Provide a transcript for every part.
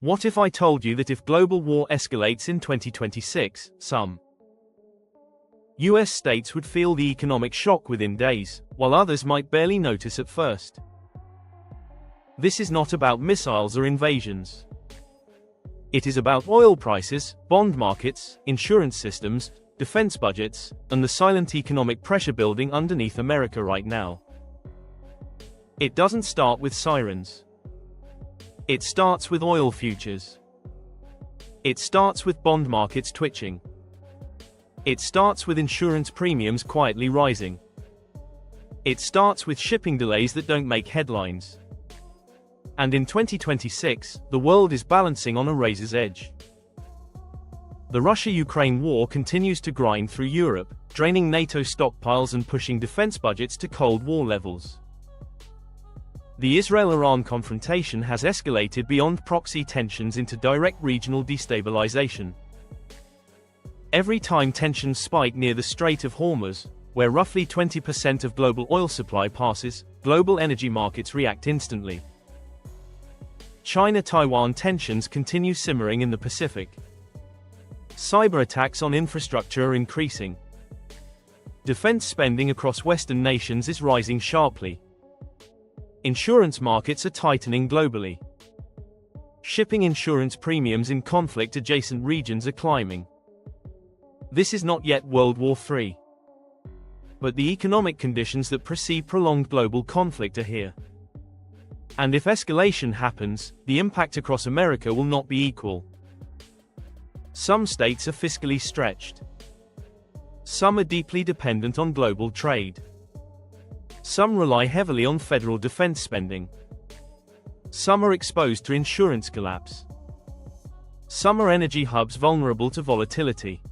What if I told you that if global war escalates in 2026, some US states would feel the economic shock within days, while others might barely notice at first? This is not about missiles or invasions. It is about oil prices, bond markets, insurance systems, defense budgets, and the silent economic pressure building underneath America right now. It doesn't start with sirens. It starts with oil futures. It starts with bond markets twitching. It starts with insurance premiums quietly rising. It starts with shipping delays that don't make headlines. And in 2026, the world is balancing on a razor's edge. The Russia-Ukraine war continues to grind through Europe, draining NATO stockpiles and pushing defense budgets to Cold War levels. The Israel-Iran confrontation has escalated beyond proxy tensions into direct regional destabilization. Every time tensions spike near the Strait of Hormuz, where roughly 20% of global oil supply passes, global energy markets react instantly. China-Taiwan tensions continue simmering in the Pacific. Cyber attacks on infrastructure are increasing. Defense spending across Western nations is rising sharply. Insurance markets are tightening globally. Shipping insurance premiums in conflict-adjacent regions are climbing. This is not yet World War III. But the economic conditions that precede prolonged global conflict are here. And if escalation happens, the impact across America will not be equal. Some states are fiscally stretched. Some are deeply dependent on global trade. Some rely heavily on federal defense spending. Some are exposed to insurance collapse. Some are energy hubs vulnerable to volatility.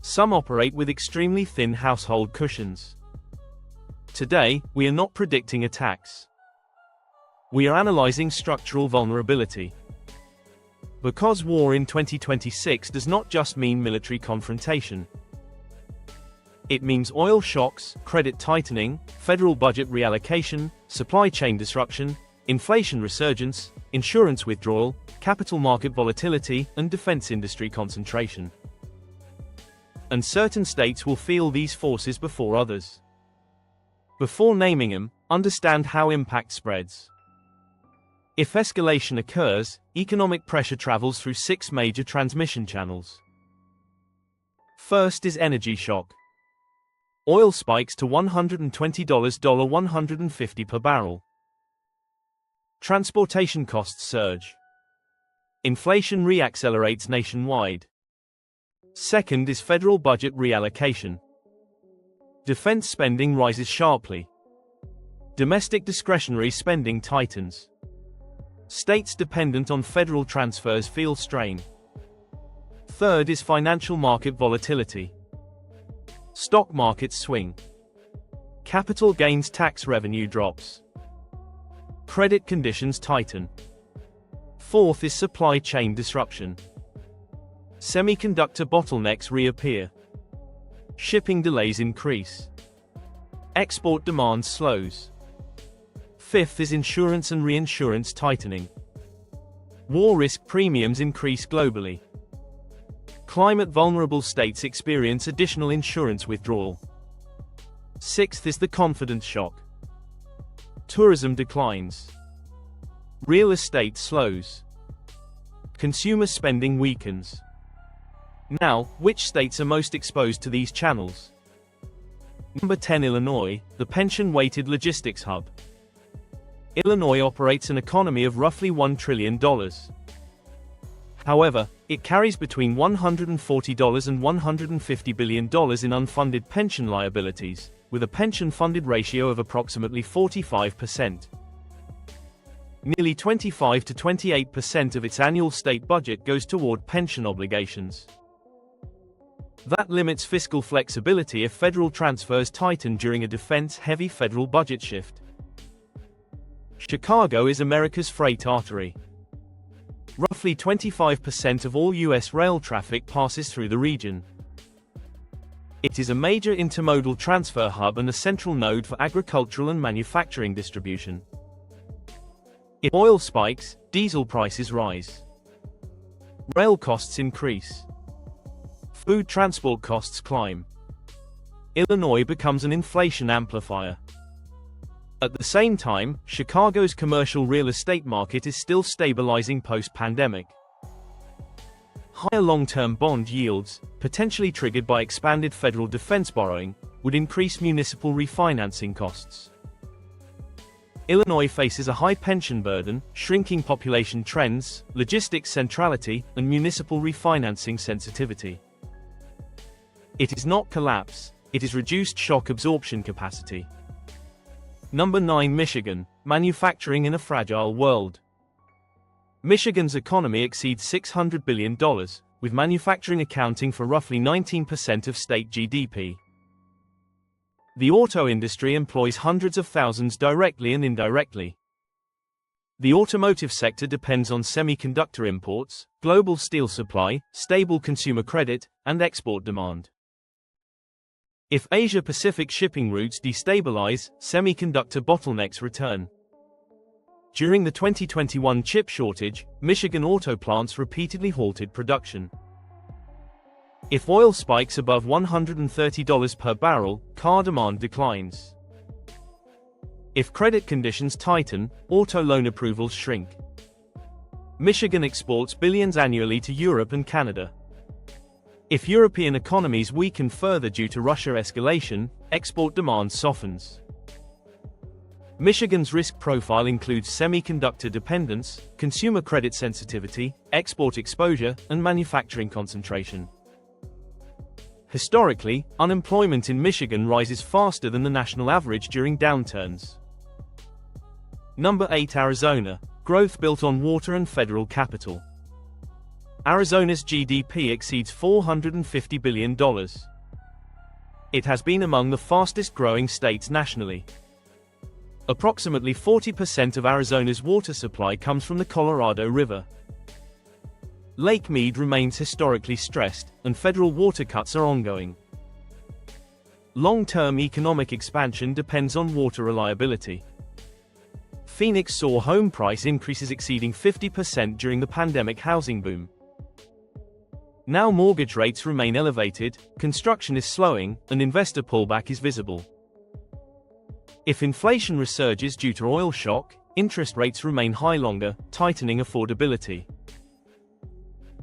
Some operate with extremely thin household cushions. Today, we are not predicting attacks. We are analyzing structural vulnerability. Because war in 2026 does not just mean military confrontation. It means oil shocks, credit tightening, federal budget reallocation, supply chain disruption, inflation resurgence, insurance withdrawal, capital market volatility, and defense industry concentration. And certain states will feel these forces before others. Before naming them, understand how impact spreads. If escalation occurs, economic pressure travels through 6 major transmission channels. First is energy shock. Oil spikes to $120, $150 per barrel. Transportation costs surge. Inflation reaccelerates nationwide. Second is federal budget reallocation. Defense spending rises sharply. Domestic discretionary spending tightens. States dependent on federal transfers feel strain. Third is financial market volatility. Stock markets swing. Capital gains tax revenue drops. Credit conditions tighten. Fourth is supply chain disruption. Semiconductor bottlenecks reappear. Shipping delays increase. Export demand slows. Fifth is insurance and reinsurance tightening. War risk premiums increase globally. Climate-vulnerable states experience additional insurance withdrawal. Sixth is the confidence shock. Tourism declines. Real estate slows. Consumer spending weakens. Now, which states are most exposed to these channels? Number 10, Illinois, the pension-weighted logistics hub. Illinois operates an economy of roughly $1 trillion. However, it carries between $140 and $150 billion in unfunded pension liabilities, with a pension-funded ratio of approximately 45%. Nearly 25 to 28% of its annual state budget goes toward pension obligations. That limits fiscal flexibility if federal transfers tighten during a defense-heavy federal budget shift. Chicago is America's freight artery. Roughly 25% of all U.S. rail traffic passes through the region. It is a major intermodal transfer hub and a central node for agricultural and manufacturing distribution. If oil spikes, diesel prices rise. Rail costs increase. Food transport costs climb. Illinois becomes an inflation amplifier. At the same time, Chicago's commercial real estate market is still stabilizing post-pandemic. Higher long-term bond yields, potentially triggered by expanded federal defense borrowing, would increase municipal refinancing costs. Illinois faces a high pension burden, shrinking population trends, logistics centrality, and municipal refinancing sensitivity. It is not collapse, it is reduced shock absorption capacity. Number 9. Michigan, manufacturing in a fragile world. Michigan's economy exceeds $600 billion, with manufacturing accounting for roughly 19% of state GDP. The auto industry employs hundreds of thousands directly and indirectly. The automotive sector depends on semiconductor imports, global steel supply, stable consumer credit, and export demand. If Asia-Pacific shipping routes destabilize, semiconductor bottlenecks return. During the 2021 chip shortage, Michigan auto plants repeatedly halted production. If oil spikes above $130 per barrel, car demand declines. If credit conditions tighten, auto loan approvals shrink. Michigan exports billions annually to Europe and Canada. If European economies weaken further due to Russia escalation, export demand softens. Michigan's risk profile includes semiconductor dependence, consumer credit sensitivity, export exposure, and manufacturing concentration. Historically, unemployment in Michigan rises faster than the national average during downturns. Number 8. Arizona, growth built on water and federal capital. Arizona's GDP exceeds $450 billion. It has been among the fastest growing states nationally. Approximately 40% of Arizona's water supply comes from the Colorado River. Lake Mead remains historically stressed, and federal water cuts are ongoing. Long-term economic expansion depends on water reliability. Phoenix saw home price increases exceeding 50% during the pandemic housing boom. Now mortgage rates remain elevated, construction is slowing, and investor pullback is visible. If inflation resurges due to oil shock, interest rates remain high longer, tightening affordability.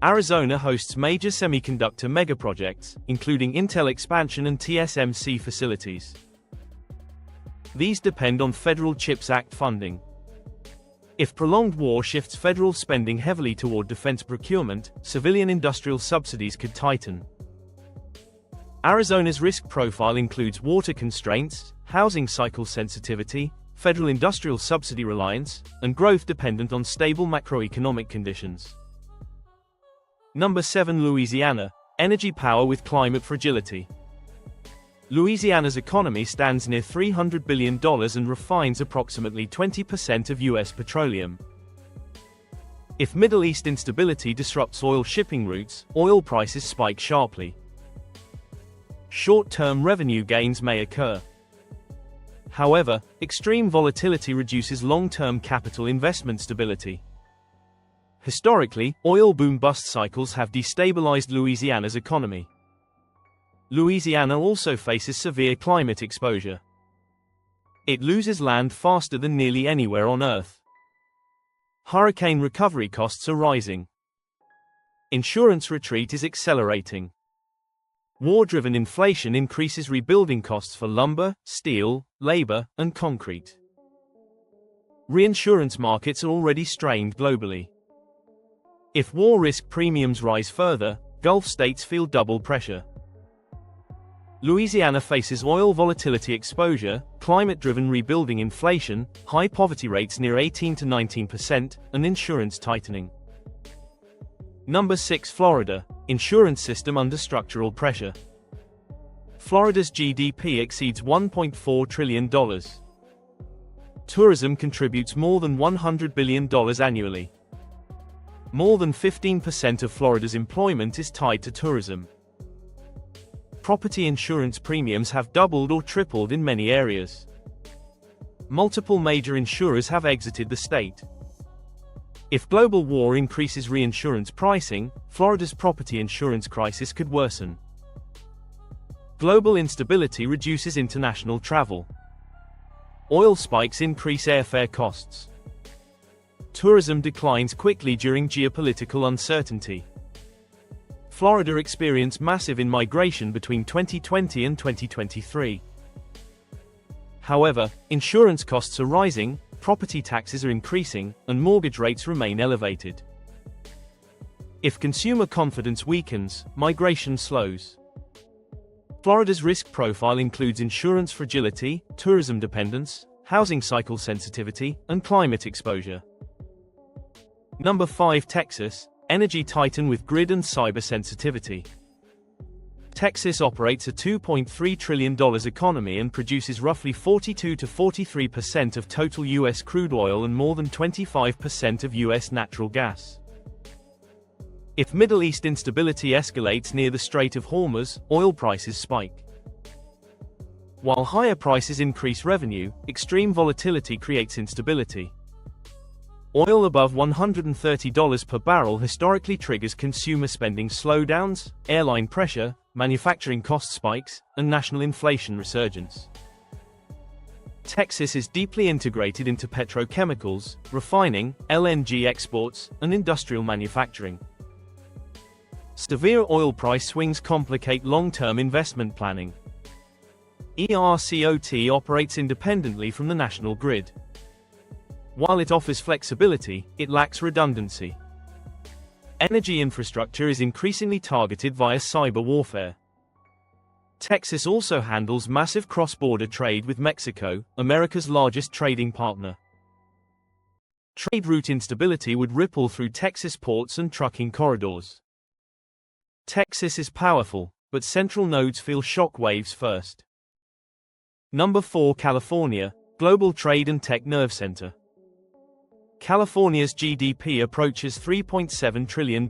Arizona hosts major semiconductor megaprojects, including Intel expansion and TSMC facilities. These depend on Federal CHIPS Act funding. If prolonged war shifts federal spending heavily toward defense procurement, civilian industrial subsidies could tighten. Arizona's risk profile includes water constraints, housing cycle sensitivity, federal industrial subsidy reliance, and growth dependent on stable macroeconomic conditions. Number 7. Louisiana, energy power with climate fragility. Louisiana's economy stands near $300 billion and refines approximately 20% of U.S. petroleum. If Middle East instability disrupts oil shipping routes, oil prices spike sharply. Short-term revenue gains may occur. However, extreme volatility reduces long-term capital investment stability. Historically, oil boom-bust cycles have destabilized Louisiana's economy. Louisiana also faces severe climate exposure. It loses land faster than nearly anywhere on Earth. Hurricane recovery costs are rising. Insurance retreat is accelerating. War-driven inflation increases rebuilding costs for lumber, steel, labor, and concrete. Reinsurance markets are already strained globally. If war risk premiums rise further, Gulf states feel double pressure. Louisiana faces oil volatility exposure, climate-driven rebuilding inflation, high poverty rates near 18 to 19%, and insurance tightening. Number 6. Florida, insurance system under structural pressure. Florida's GDP exceeds $1.4 trillion. Tourism contributes more than $100 billion annually. More than 15% of Florida's employment is tied to tourism. Property insurance premiums have doubled or tripled in many areas. Multiple major insurers have exited the state. If global war increases reinsurance pricing, Florida's property insurance crisis could worsen. Global instability reduces international travel. Oil spikes increase airfare costs. Tourism declines quickly during geopolitical uncertainty. Florida experienced massive in-migration between 2020 and 2023. However, insurance costs are rising, property taxes are increasing, and mortgage rates remain elevated. If consumer confidence weakens, migration slows. Florida's risk profile includes insurance fragility, tourism dependence, housing cycle sensitivity, and climate exposure. Number 5. Texas, energy titan with grid and cyber sensitivity. Texas operates a $2.3 trillion economy and produces roughly 42 to 43% of total U.S. crude oil and more than 25% of U.S. natural gas. If Middle East instability escalates near the Strait of Hormuz, oil prices spike. While higher prices increase revenue, extreme volatility creates instability. Oil above $130 per barrel historically triggers consumer spending slowdowns, airline pressure, manufacturing cost spikes, and national inflation resurgence. Texas is deeply integrated into petrochemicals, refining, LNG exports, and industrial manufacturing. Severe oil price swings complicate long-term investment planning. ERCOT operates independently from the national grid. While it offers flexibility, it lacks redundancy. Energy infrastructure is increasingly targeted via cyber warfare. Texas also handles massive cross-border trade with Mexico, America's largest trading partner. Trade route instability would ripple through Texas ports and trucking corridors. Texas is powerful, but central nodes feel shock waves first. Number 4. California, global trade and tech nerve center. California's GDP approaches $3.7 trillion.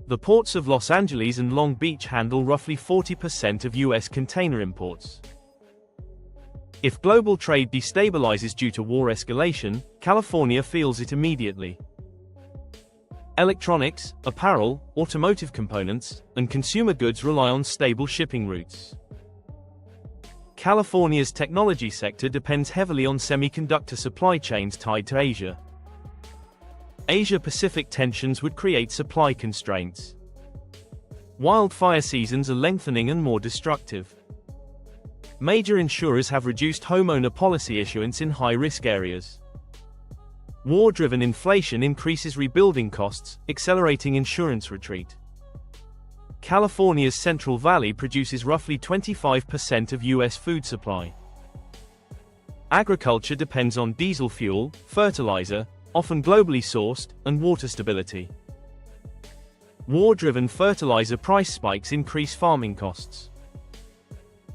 The ports of Los Angeles and Long Beach handle roughly 40% of U.S. container imports. If global trade destabilizes due to war escalation, California feels it immediately. Electronics, apparel, automotive components, and consumer goods rely on stable shipping routes. California's technology sector depends heavily on semiconductor supply chains tied to Asia. Asia-Pacific tensions would create supply constraints. Wildfire seasons are lengthening and more destructive. Major insurers have reduced homeowner policy issuance in high-risk areas. War-driven inflation increases rebuilding costs, accelerating insurance retreat. California's Central Valley produces roughly 25% of U.S. food supply. Agriculture depends on diesel fuel, fertilizer, often globally sourced, and water stability. War-driven fertilizer price spikes increase farming costs.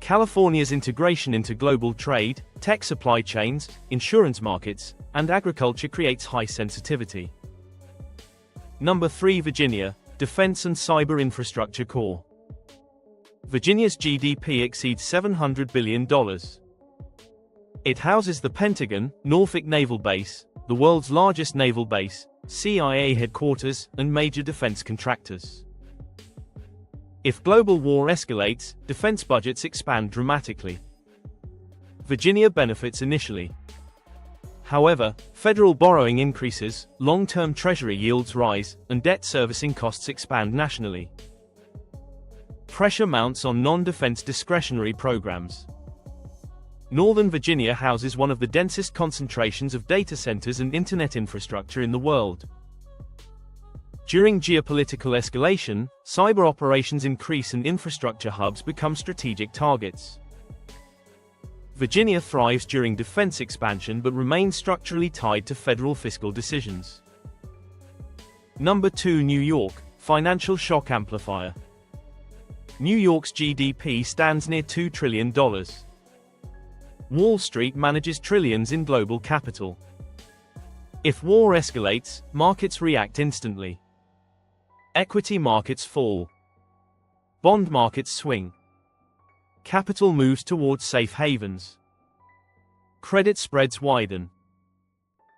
California's integration into global trade, tech supply chains, insurance markets, and agriculture creates high sensitivity. Number 3. Virginia, defense and cyber infrastructure core. Virginia's GDP exceeds $700 billion. It houses the Pentagon, Norfolk Naval Base, the world's largest naval base, CIA headquarters, and major defense contractors. If global war escalates, defense budgets expand dramatically. Virginia benefits initially. However, federal borrowing increases, long-term treasury yields rise, and debt servicing costs expand nationally. Pressure mounts on non-defense discretionary programs. Northern Virginia houses one of the densest concentrations of data centers and internet infrastructure in the world. During geopolitical escalation, cyber operations increase and infrastructure hubs become strategic targets. Virginia thrives during defense expansion but remains structurally tied to federal fiscal decisions. Number 2. New York, financial shock amplifier. New York's GDP stands near $2 trillion. Wall Street manages trillions in global capital. If war escalates, markets react instantly. Equity markets fall. Bond markets swing. Capital moves towards safe havens. Credit spreads widen.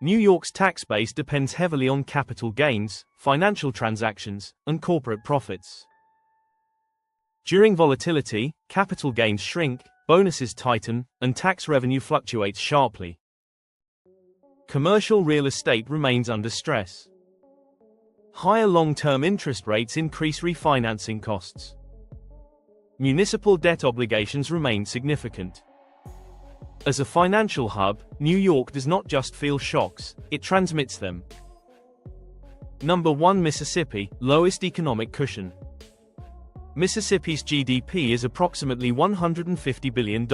New York's tax base depends heavily on capital gains, financial transactions, and corporate profits. During volatility, capital gains shrink, bonuses tighten, and tax revenue fluctuates sharply. Commercial real estate remains under stress. Higher long-term interest rates increase refinancing costs. Municipal debt obligations remain significant. As a financial hub, New York does not just feel shocks, it transmits them. Number 1. Mississippi, lowest economic cushion. Mississippi's GDP is approximately $150 billion.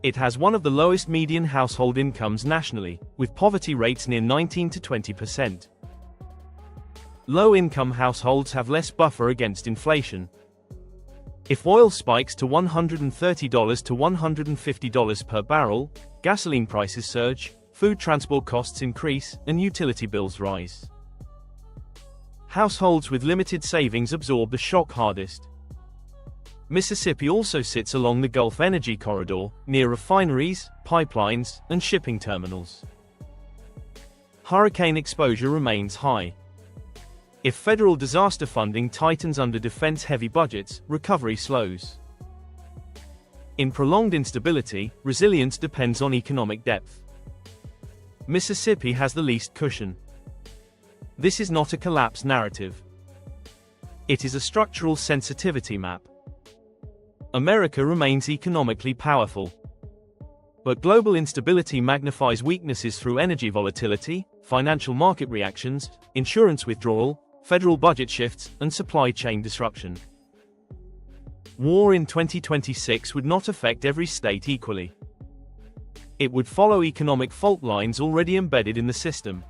It has one of the lowest median household incomes nationally, with poverty rates near 19 to 20%. Low-income households have less buffer against inflation. If oil spikes to $130 to $150 per barrel, gasoline prices surge, food transport costs increase, and utility bills rise. Households with limited savings absorb the shock hardest. Mississippi also sits along the Gulf Energy Corridor, near refineries, pipelines, and shipping terminals. Hurricane exposure remains high. If federal disaster funding tightens under defense-heavy budgets, recovery slows. In prolonged instability, resilience depends on economic depth. Mississippi has the least cushion. This is not a collapse narrative. It is a structural sensitivity map. America remains economically powerful. But global instability magnifies weaknesses through energy volatility, financial market reactions, insurance withdrawal, federal budget shifts, and supply chain disruption. War in 2026 would not affect every state equally. It would follow economic fault lines already embedded in the system.